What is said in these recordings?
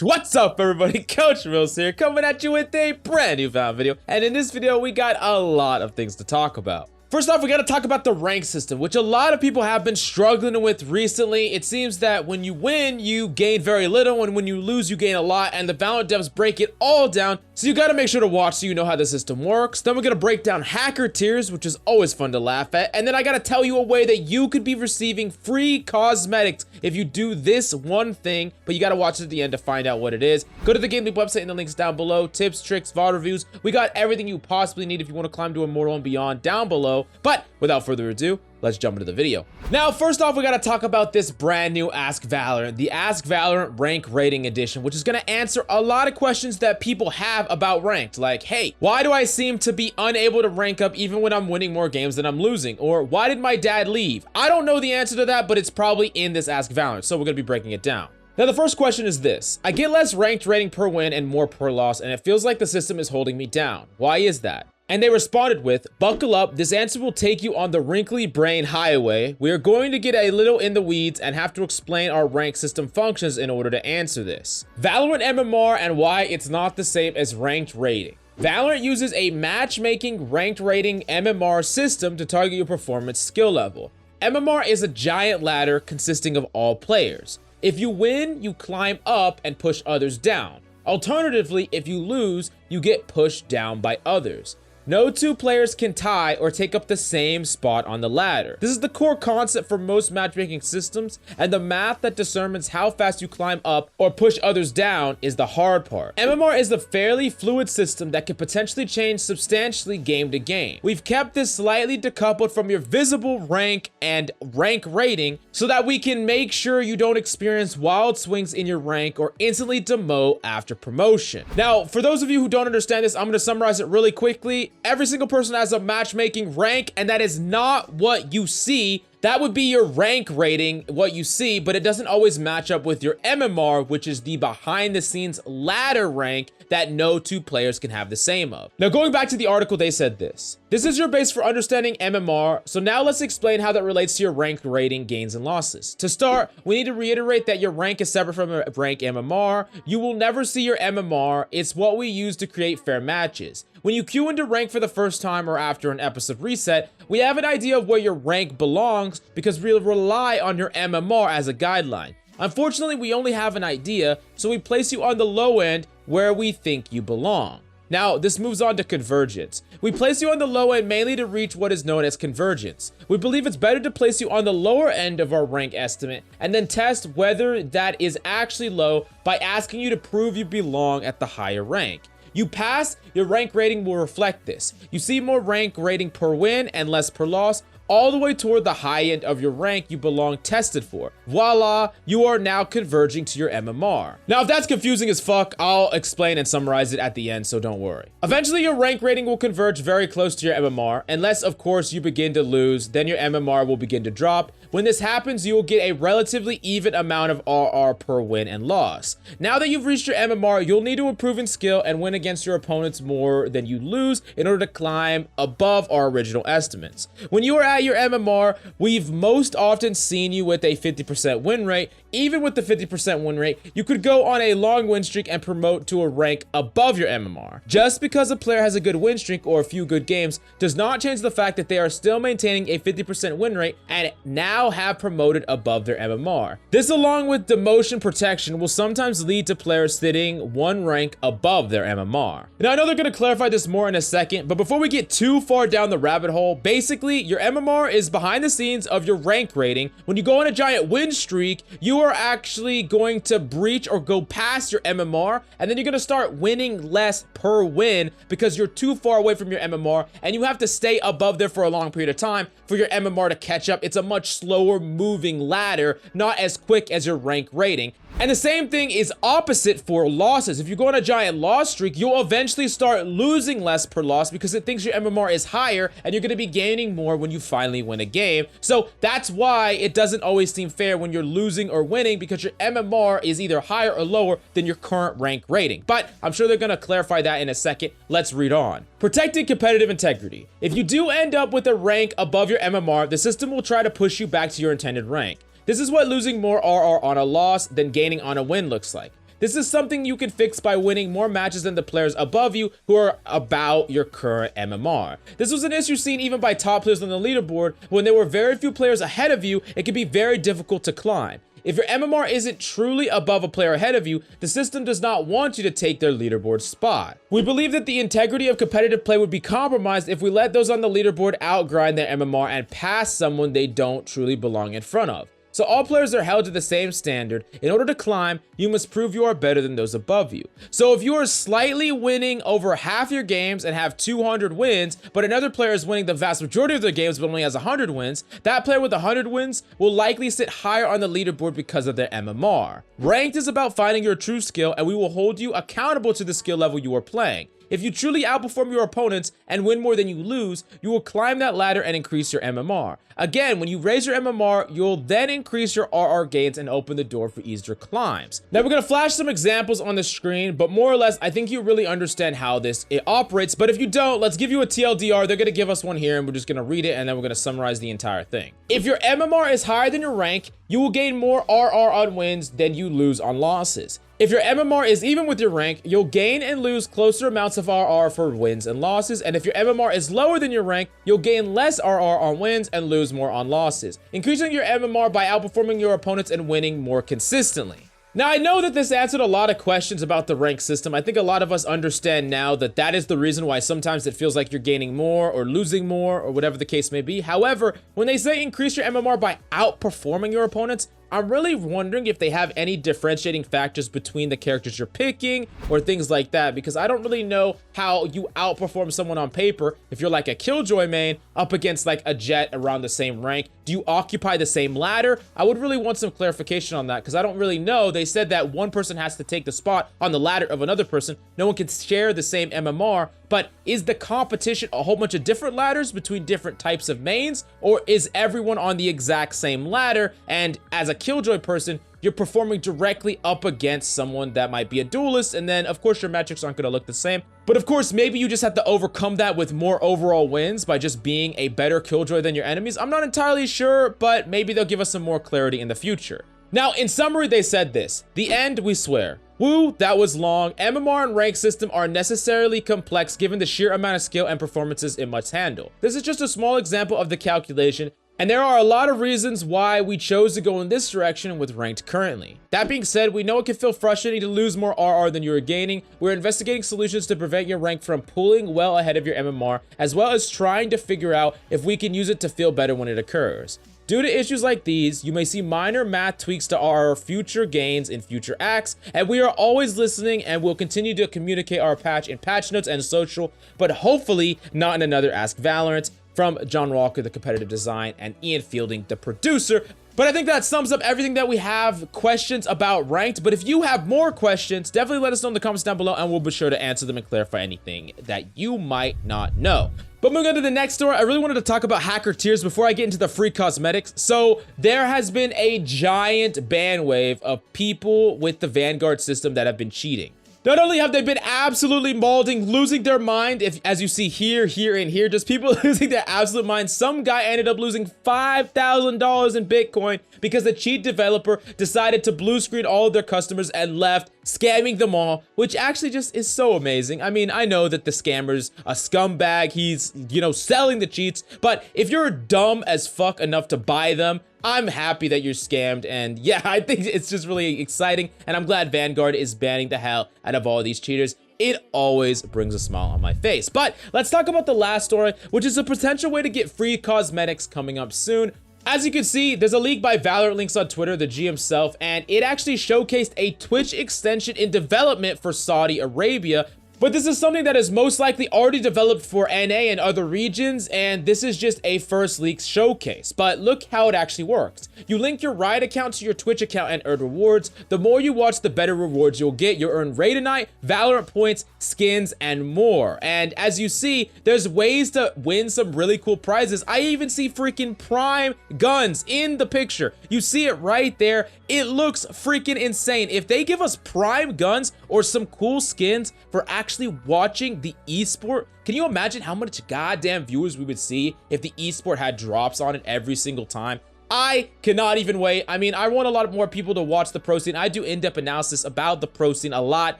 What's up, everybody? Coach Mills here, coming at you with a brand new video. And in this video, we got a lot of things to talk about. First off, we got to talk about the rank system, which a lot of people have been struggling with recently. It seems that when you win, you gain very little, and when you lose, you gain a lot, and the Valorant devs break it all down. So you got to make sure to watch so you know how the system works. Then we're going to break down hacker tiers, which is always fun to laugh at. And then I got to tell you a way that you could be receiving free cosmetics if you do this one thing, but you got to watch it at the end to find out what it is. Go to the GameLeap website in the links down below. Tips, tricks, VOD reviews. We got everything you possibly need if you want to climb to Immortal and beyond down below. But without further ado, let's jump into the video. Now, first off, we got to talk about this brand new Ask Valorant, the Ask Valorant Rank Rating Edition, which is going to answer a lot of questions that people have about ranked. Like, hey, why do I seem to be unable to rank up even when I'm winning more games than I'm losing? Or why did my dad leave? I don't know the answer to that, but it's probably in this Ask Valorant, so we're going to be breaking it down. Now, the first question is this. I get less ranked rating per win and more per loss, and it feels like the system is holding me down. Why is that? And they responded with, buckle up, this answer will take you on the wrinkly brain highway. We are going to get a little in the weeds and have to explain our rank system functions in order to answer this. Valorant MMR and why it's not the same as ranked rating. Valorant uses a matchmaking ranked rating MMR system to target your performance skill level. MMR is a giant ladder consisting of all players. If you win, you climb up and push others down. Alternatively, if you lose, you get pushed down by others. No two players can tie or take up the same spot on the ladder. This is the core concept for most matchmaking systems, and the math that determines how fast you climb up or push others down is the hard part. MMR is a fairly fluid system that can potentially change substantially game to game. We've kept this slightly decoupled from your visible rank and rank rating so that we can make sure you don't experience wild swings in your rank or instantly demote after promotion. Now, for those of you who don't understand this, I'm going to summarize it really quickly. Every single person has a matchmaking rank, and that is not what you see. That would be your rank rating, what you see, but it doesn't always match up with your MMR, which is the behind the scenes ladder rank that no two players can have the same of. Now, going back to the article, they said this. This is your base for understanding MMR, so now let's explain how that relates to your rank rating gains and losses. To start, we need to reiterate that your rank is separate from your rank MMR. You will never see your MMR. It's what we use to create fair matches. When you queue into rank for the first time or after an episode reset, we have an idea of where your rank belongs because we rely on your MMR as a guideline. Unfortunately, we only have an idea, so we place you on the low end where we think you belong. Now, this moves on to convergence. We place you on the low end mainly to reach what is known as convergence. We believe it's better to place you on the lower end of our rank estimate and then test whether that is actually low by asking you to prove you belong at the higher rank. You pass, your rank rating will reflect this. You see more rank rating per win and less per loss, all the way toward the high end of your rank you belong tested for. Voila, you are now converging to your MMR. Now, if that's confusing as fuck, I'll explain and summarize it at the end, so don't worry. Eventually, your rank rating will converge very close to your MMR, unless, of course, you begin to lose, then your MMR will begin to drop. When this happens, you will get a relatively even amount of RR per win and loss. Now that you've reached your MMR, you'll need to improve in skill and win against your opponents more than you lose in order to climb above our original estimates. When you are at your MMR, we've most often seen you with a 50% win rate. Even with the 50% win rate, you could go on a long win streak and promote to a rank above your MMR. Just because a player has a good win streak or a few good games does not change the fact that they are still maintaining a 50% win rate and now have promoted above their MMR. This, along with demotion protection, will sometimes lead to players sitting one rank above their MMR. Now, I know they're going to clarify this more in a second, but before we get too far down the rabbit hole, basically, your MMR is behind the scenes of your rank rating. When you go on a giant win streak, you are actually going to breach or go past your MMR, and then you're going to start winning less per win because you're too far away from your MMR, and you have to stay above there for a long period of time for your MMR to catch up. It's a much slower moving ladder, not as quick as your rank rating. And the same thing is opposite for losses. If you go on a giant loss streak, you'll eventually start losing less per loss because it thinks your MMR is higher and you're going to be gaining more when you finally win a game. So that's why it doesn't always seem fair when you're losing or winning, because your MMR is either higher or lower than your current rank rating. But I'm sure they're going to clarify that in a second. Let's read on. Protecting competitive integrity. If you do end up with a rank above your MMR, the system will try to push you back to your intended rank. This is what losing more RR on a loss than gaining on a win looks like. This is something you can fix by winning more matches than the players above you who are about your current MMR. This was an issue seen even by top players on the leaderboard. When there were very few players ahead of you, it can be very difficult to climb. If your MMR isn't truly above a player ahead of you, the system does not want you to take their leaderboard spot. We believe that the integrity of competitive play would be compromised if we let those on the leaderboard outgrind their MMR and pass someone they don't truly belong in front of. So all players are held to the same standard. In order to climb, you must prove you are better than those above you. So if you are slightly winning over half your games and have 200 wins, but another player is winning the vast majority of their games but only has 100 wins, that player with 100 wins will likely sit higher on the leaderboard because of their MMR. Ranked is about finding your true skill, and we will hold you accountable to the skill level you are playing. If you truly outperform your opponents and win more than you lose, you will climb that ladder and increase your MMR. Again, when you raise your MMR, you'll then increase your RR gains and open the door for easier climbs. Now we're gonna flash some examples on the screen, but more or less, I think you really understand how it operates. But if you don't, let's give you a TLDR. They're gonna give us one here and we're just gonna read it and then we're gonna summarize the entire thing. If your MMR is higher than your rank, you will gain more RR on wins than you lose on losses. If your MMR is even with your rank, you'll gain and lose closer amounts of RR for wins and losses. And if your MMR is lower than your rank, you'll gain less RR on wins and lose more on losses, increasing your MMR by outperforming your opponents and winning more consistently. Now, I know that this answered a lot of questions about the rank system. I think a lot of us understand now that that is the reason why sometimes it feels like you're gaining more or losing more or whatever the case may be. However, when they say increase your MMR by outperforming your opponents, I'm really wondering if they have any differentiating factors between the characters you're picking or things like that, because I don't really know how you outperform someone on paper. If you're like a Killjoy main up against like a Jett around the same rank, do you occupy the same ladder? I would really want some clarification on that because I don't really know. They said that one person has to take the spot on the ladder of another person. No one can share the same MMR, but is the competition a whole bunch of different ladders between different types of mains, or is everyone on the exact same ladder? And as a Killjoy person, you're performing directly up against someone that might be a duelist, and then of course your metrics aren't going to look the same. But of course, maybe you just have to overcome that with more overall wins by just being a better Killjoy than your enemies. I'm not entirely sure, but maybe they'll give us some more clarity in the future. Now, in summary, they said this: the end, we swear. Woo, that was long. MMR and rank system are necessarily complex given the sheer amount of skill and performances it must handle. This is just a small example of the calculation, and there are a lot of reasons why we chose to go in this direction with ranked currently. That being said, we know it can feel frustrating to lose more RR than you are gaining. We're investigating solutions to prevent your rank from pulling well ahead of your MMR, as well as trying to figure out if we can use it to feel better when it occurs. Due to issues like these, you may see minor math tweaks to our future gains in future acts, and we are always listening and will continue to communicate our patch in patch notes and social, but hopefully not in another Ask Valorant. From John Walker, the competitive design, and Ian Fielding, the producer. But I think that sums up everything that we have questions about ranked. But if you have more questions, definitely let us know in the comments down below and we'll be sure to answer them and clarify anything that you might not know. But moving on to the next story, I really wanted to talk about hacker tiers before I get into the free cosmetics. So there has been a giant ban wave of people with the Vanguard system that have been cheating. Not only have they been absolutely mauling, losing their mind, as you see here, here, and here, just people losing their absolute mind. Some guy ended up losing $5,000 in Bitcoin because the cheat developer decided to blue screen all of their customers and left, scamming them all, which actually just is so amazing. I mean, I know that the scammer's a scumbag, he's, you know, selling the cheats, but if you're dumb as fuck enough to buy them, I'm happy that you're scammed, and yeah, I think it's just really exciting, and I'm glad Vanguard is banning the hell out of all of these cheaters. It always brings a smile on my face. But let's talk about the last story, which is a potential way to get free cosmetics coming up soon. As you can see, there's a leak by Valorant Links on Twitter, the G himself, and it actually showcased a Twitch extension in development for Saudi Arabia. But this is something that is most likely already developed for NA and other regions, and this is just a first leak showcase. But look how it actually works. You link your Riot account to your Twitch account and earn rewards. The more you watch, the better rewards you'll get. You'll earn Raidenite, Valorant points, skins, and more. And as you see, there's ways to win some really cool prizes. I even see freaking Prime guns in the picture. You see it right there. It looks freaking insane. If they give us Prime guns or some cool skins for actually watching the esport, can you imagine how much goddamn viewers we would see if the esport had drops on it every single time? I cannot even wait. I mean, I want a lot more people to watch the pro scene. I do in-depth analysis about the pro scene a lot,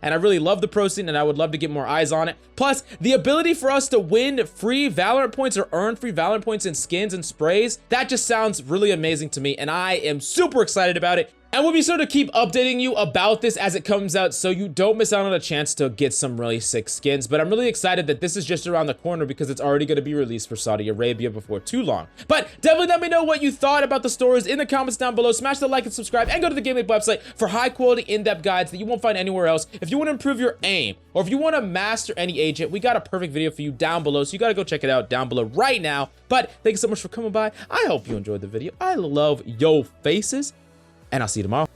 and I really love the pro scene, and I would love to get more eyes on it. Plus, the ability for us to win free Valorant points or earn free Valorant points in skins and sprays, that just sounds really amazing to me, and I am super excited about it. And we'll be sure to keep updating you about this as it comes out so you don't miss out on a chance to get some really sick skins. But I'm really excited that this is just around the corner because it's already going to be released for Saudi Arabia before too long. But definitely let me know what you thought about the stories in the comments down below. Smash the like and subscribe and go to the GameLeap website for high quality in-depth guides that you won't find anywhere else. If you want to improve your aim or if you want to master any agent, we got a perfect video for you down below. So you got to go check it out down below right now. But thank you so much for coming by. I hope you enjoyed the video. I love yo faces. And I'll see you tomorrow.